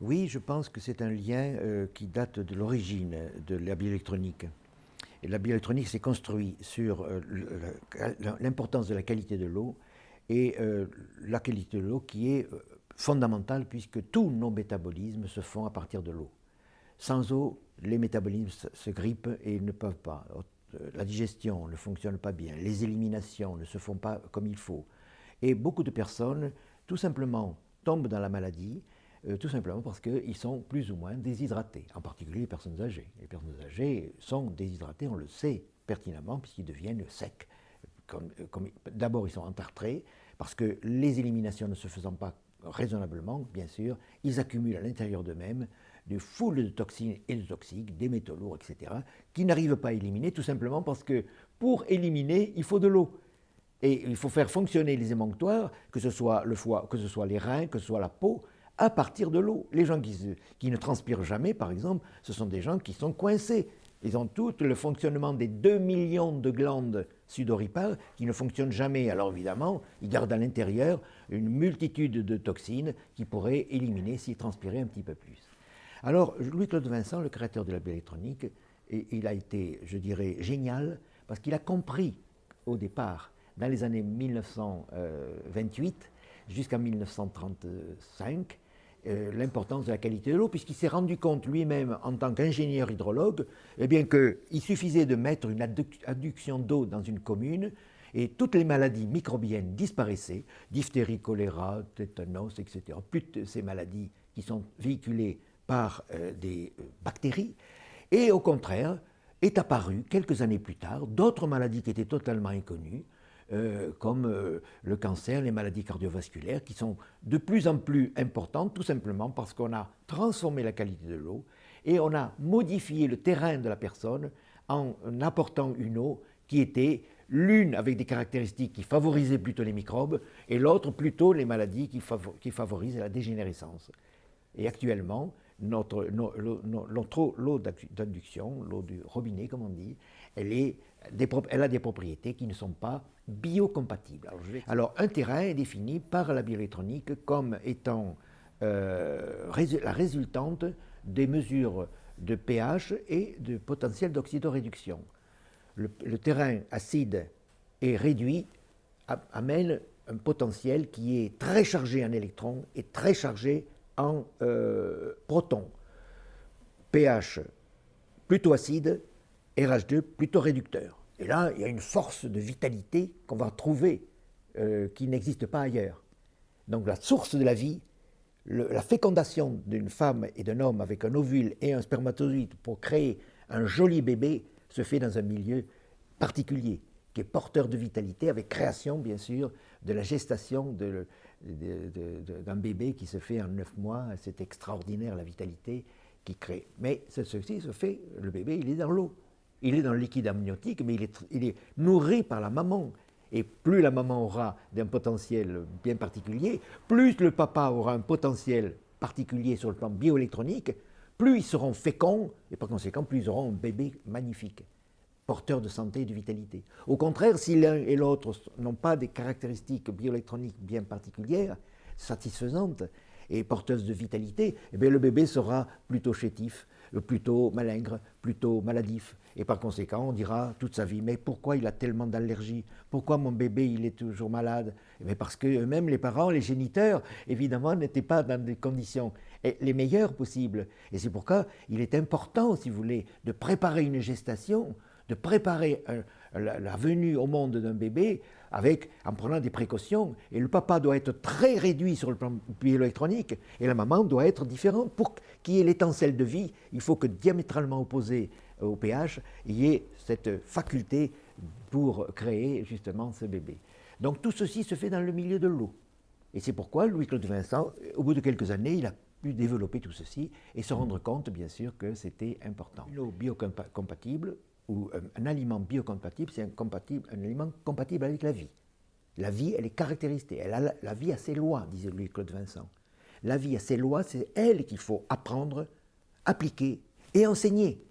Oui, je pense que c'est un lien qui date de l'origine de la bioélectronique. Et la bioélectronique s'est construite sur l'importance de la qualité de l'eau et la qualité de l'eau qui est fondamentale puisque tous nos métabolismes se font à partir de l'eau. Sans eau, les métabolismes se grippent et ne peuvent pas. La digestion ne fonctionne pas bien, les éliminations ne se font pas comme il faut. Et beaucoup de personnes, tout simplement, tombent dans la maladie, tout simplement parce qu'ils sont plus ou moins déshydratés, en particulier les personnes âgées. Les personnes âgées sont déshydratées, on le sait pertinemment, puisqu'ils deviennent secs. D'abord, ils sont entartrés, parce que les éliminations ne se faisant pas raisonnablement, bien sûr, ils accumulent à l'intérieur d'eux-mêmes de foules de toxines et de toxiques, des métaux lourds, etc., qui n'arrivent pas à éliminer, tout simplement parce que pour éliminer, il faut de l'eau. Et il faut faire fonctionner les émonctoires, que ce soit le foie, que ce soit les reins, que ce soit la peau, à partir de l'eau. Les gens qui ne transpirent jamais, par exemple, ce sont des gens qui sont coincés. Ils ont tout le fonctionnement des 2 millions de glandes sudoripares qui ne fonctionnent jamais. Alors évidemment, ils gardent à l'intérieur une multitude de toxines qu'ils pourraient éliminer s'ils transpiraient un petit peu plus. Alors, Louis-Claude Vincent, le créateur de la bioélectronique, il a été, je dirais, génial parce qu'il a compris au départ, dans les années 1928 jusqu'à 1935, l'importance de la qualité de l'eau, puisqu'il s'est rendu compte lui-même, en tant qu'ingénieur hydrologue, eh bien qu'il suffisait de mettre une adduction d'eau dans une commune et toutes les maladies microbiennes disparaissaient, diphtérie, choléra, tétanos, etc. Plus de ces maladies qui sont véhiculées par des bactéries. Et au contraire, est apparu quelques années plus tard d'autres maladies qui étaient totalement inconnues, comme le cancer, les maladies cardiovasculaires, qui sont de plus en plus importantes, tout simplement parce qu'on a transformé la qualité de l'eau et on a modifié le terrain de la personne en apportant une eau qui était l'une avec des caractéristiques qui favorisaient plutôt les microbes et l'autre plutôt les maladies qui favorisent la dégénérescence. Et actuellement, l'eau d'induction, l'eau du robinet, comme on dit, elle a des propriétés qui ne sont pas biocompatibles. Alors, un terrain est défini par la bioélectronique comme étant la résultante des mesures de pH et de potentiel d'oxydoréduction. Le terrain acide et réduit amène un potentiel qui est très chargé en électrons et très chargé en protons. pH plutôt acide, RH2 plutôt réducteur. Et là, il y a une force de vitalité qu'on va trouver qui n'existe pas ailleurs. Donc la source de la vie, la fécondation d'une femme et d'un homme avec un ovule et un spermatozoïde pour créer un joli bébé se fait dans un milieu particulier, qui est porteur de vitalité, avec création, bien sûr, de la gestation d'un bébé qui se fait en 9 mois. C'est extraordinaire, la vitalité qui crée. Mais ceci se fait, le bébé, il est dans l'eau. Il est dans le liquide amniotique, mais il est nourri par la maman. Et plus la maman aura d'un potentiel bien particulier, plus le papa aura un potentiel particulier sur le plan bioélectronique, plus ils seront féconds, et par conséquent, plus ils auront un bébé magnifique, porteur de santé et de vitalité. Au contraire, si l'un et l'autre n'ont pas des caractéristiques bioélectroniques bien particulières, satisfaisantes et porteuses de vitalité, eh bien le bébé sera plutôt chétif, plutôt malingre, plutôt maladif. Et par conséquent, on dira toute sa vie, mais pourquoi il a tellement d'allergies? Pourquoi mon bébé, il est toujours malade? Mais parce que eux-mêmes, les parents, les géniteurs, évidemment, n'étaient pas dans des conditions les meilleures possibles. Et c'est pourquoi il est important, si vous voulez, de préparer une gestation, de préparer la venue au monde d'un bébé en prenant des précautions. Et le papa doit être très réduit sur le plan bioélectronique et la maman doit être différente. Pour qu'il y ait l'étincelle de vie, il faut que diamétralement opposé au pH, il y ait cette faculté pour créer justement ce bébé. Donc tout ceci se fait dans le milieu de l'eau. Et c'est pourquoi Louis-Claude Vincent, au bout de quelques années, il a pu développer tout ceci et se rendre compte, bien sûr, que c'était important. Une eau biocompatible ou un aliment biocompatible, c'est un aliment compatible avec la vie. La vie, elle est caractérisée. La vie a ses lois, disait Louis-Claude Vincent. La vie a ses lois, c'est elle qu'il faut apprendre, appliquer et enseigner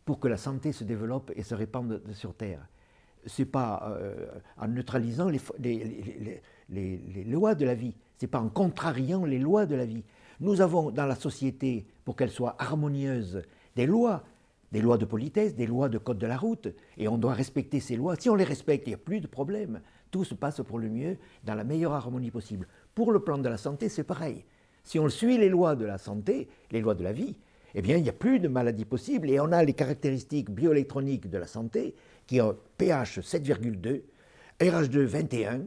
pour que la santé se développe et se répande sur Terre. Ce n'est pas en neutralisant les lois de la vie, ce n'est pas en contrariant les lois de la vie. Nous avons dans la société, pour qu'elle soit harmonieuse, des lois de politesse, des lois de code de la route, et on doit respecter ces lois. Si on les respecte, il n'y a plus de problème. Tout se passe pour le mieux, dans la meilleure harmonie possible. Pour le plan de la santé, c'est pareil. Si on suit les lois de la santé, les lois de la vie, eh bien, il n'y a plus de maladies possibles, et on a les caractéristiques bioélectroniques de la santé, qui ont pH 7,2, RH2 21,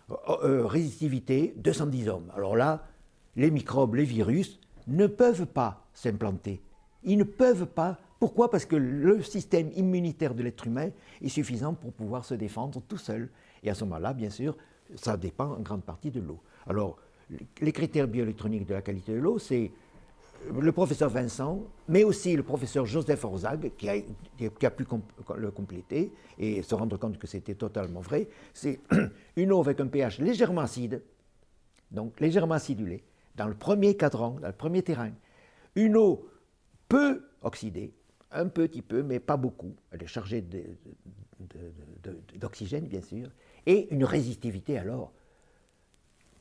résistivité 210 ohms. Alors là, les microbes, les virus ne peuvent pas s'implanter. Ils ne peuvent pas. Pourquoi? Parce que le système immunitaire de l'être humain est suffisant pour pouvoir se défendre tout seul. Et à ce moment-là, bien sûr, ça dépend en grande partie de l'eau. Alors, les critères bioélectroniques de la qualité de l'eau, c'est le professeur Vincent, mais aussi le professeur Joseph Orzag, qui a pu le compléter et se rendre compte que c'était totalement vrai. C'est une eau avec un pH légèrement acide, donc légèrement acidulé, dans le premier cadran, dans le premier terrain. Une eau peu oxydée, un petit peu, mais pas beaucoup. Elle est chargée d'oxygène, bien sûr, et une résistivité alors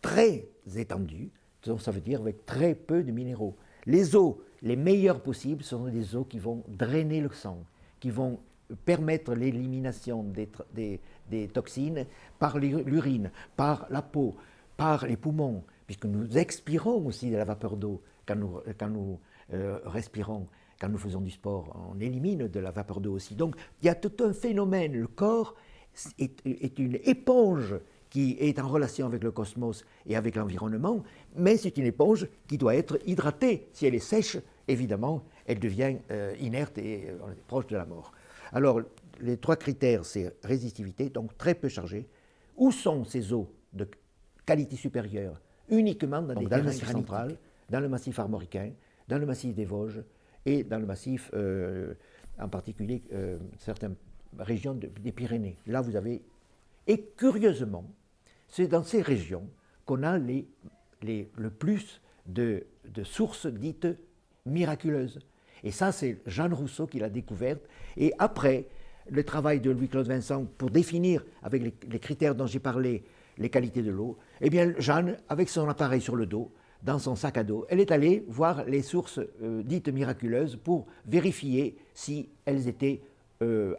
très étendue, donc ça veut dire avec très peu de minéraux. Les eaux les meilleures possibles sont des eaux qui vont drainer le sang, qui vont permettre l'élimination des toxines par l'urine, par la peau, par les poumons, puisque nous expirons aussi de la vapeur d'eau quand nous respirons, quand nous faisons du sport, on élimine de la vapeur d'eau aussi. Donc il y a tout un phénomène, le corps est une éponge qui est en relation avec le cosmos et avec l'environnement, mais c'est une éponge qui doit être hydratée. Si elle est sèche, évidemment, elle devient inerte et on est proche de la mort. Alors, les trois critères, c'est résistivité, donc très peu chargée. Où sont ces eaux de qualité supérieure? Uniquement dans le massif central, dans le massif armoricain, dans le massif des Vosges et dans le massif, en particulier, certaines régions des Pyrénées. Là, vous avez... Et curieusement, c'est dans ces régions qu'on a le plus de sources dites miraculeuses. Et ça, c'est Jeanne Rousseau qui l'a découverte. Et après, le travail de Louis-Claude Vincent pour définir, avec les critères dont j'ai parlé, les qualités de l'eau, eh bien, Jeanne, avec son appareil sur le dos, dans son sac à dos, elle est allée voir les sources dites miraculeuses pour vérifier si elles étaient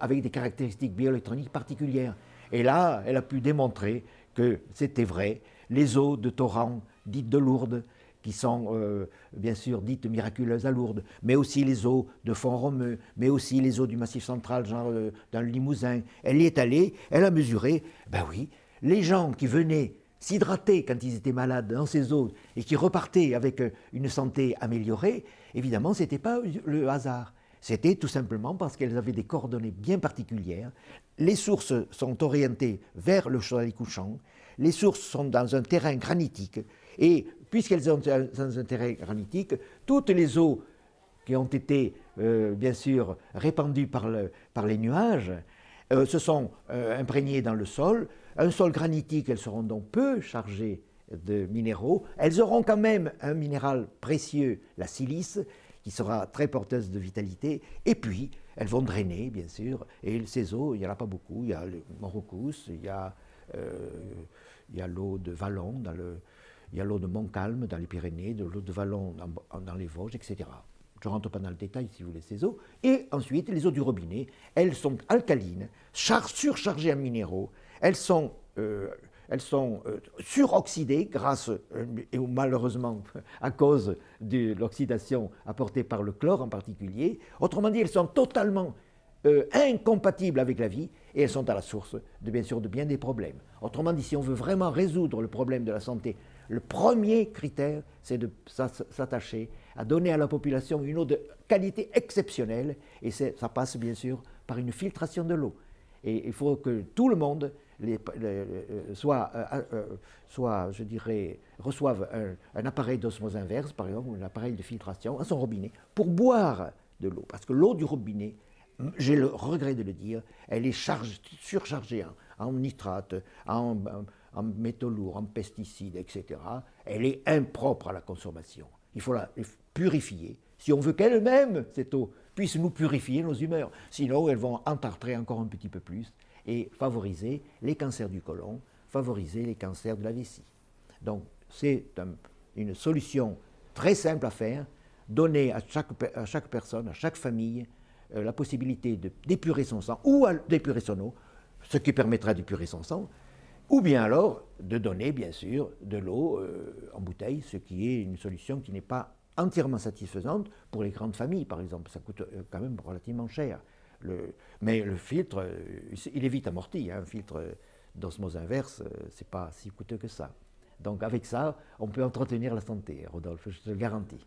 avec des caractéristiques bioélectroniques particulières. Et là, elle a pu démontrer que c'était vrai. Les eaux de torrents dites de Lourdes, qui sont bien sûr dites miraculeuses à Lourdes, mais aussi les eaux de Font-Romeu, mais aussi les eaux du Massif central, genre dans le Limousin. Elle y est allée, elle a mesuré, ben oui, les gens qui venaient s'hydrater quand ils étaient malades dans ces eaux et qui repartaient avec une santé améliorée, évidemment, ce n'était pas le hasard. C'était tout simplement parce qu'elles avaient des coordonnées bien particulières. Les sources sont orientées vers le soleil couchant. Les sources sont dans un terrain granitique. Et puisqu'elles sont dans un terrain granitique, toutes les eaux qui ont été, bien sûr, répandues par les nuages se sont imprégnées dans le sol. Un sol granitique, elles seront donc peu chargées de minéraux. Elles auront quand même un minéral précieux, la silice, qui sera très porteuse de vitalité, et puis elles vont drainer, bien sûr, et ces eaux, il n'y en a pas beaucoup, il y a le Morocous, il y a l'eau de Vallon, il y a l'eau de Montcalm dans les Pyrénées, de l'eau de Vallon dans les Vosges, etc. Je ne rentre pas dans le détail si vous voulez ces eaux. Et ensuite, les eaux du robinet, elles sont alcalines, surchargées en minéraux, elles sont suroxydées grâce, et malheureusement à cause de l'oxydation apportée par le chlore en particulier. Autrement dit, elles sont totalement incompatibles avec la vie et elles sont à la source, bien sûr, de bien des problèmes. Autrement dit, si on veut vraiment résoudre le problème de la santé, le premier critère, c'est de s'attacher à donner à la population une eau de qualité exceptionnelle et ça passe bien sûr par une filtration de l'eau. Et il faut que tout le monde je dirais, reçoivent un appareil d'osmose inverse, par exemple, ou un appareil de filtration à son robinet, pour boire de l'eau. Parce que l'eau du robinet, j'ai le regret de le dire, elle est surchargée en nitrates, en métaux lourds, en pesticides, etc. Elle est impropre à la consommation. Il faut la purifier. Si on veut qu'elle-même, cette eau, puisse nous purifier nos humeurs. Sinon, elles vont entartrer encore un petit peu plus et favoriser les cancers du côlon, favoriser les cancers de la vessie. Donc, c'est une solution très simple à faire, donner à chaque personne, à chaque famille, la possibilité d'épurer son sang ou d'épurer son eau, ce qui permettra d'épurer son sang, ou bien alors de donner, bien sûr, de l'eau en bouteille, ce qui est une solution qui n'est pas entièrement satisfaisante pour les grandes familles, par exemple. Ça coûte quand même relativement cher. Mais le filtre, il est vite amorti. Hein. Un filtre d'osmose inverse, c'est pas si coûteux que ça. Donc avec ça, on peut entretenir la santé, Rodolphe, je te le garantis.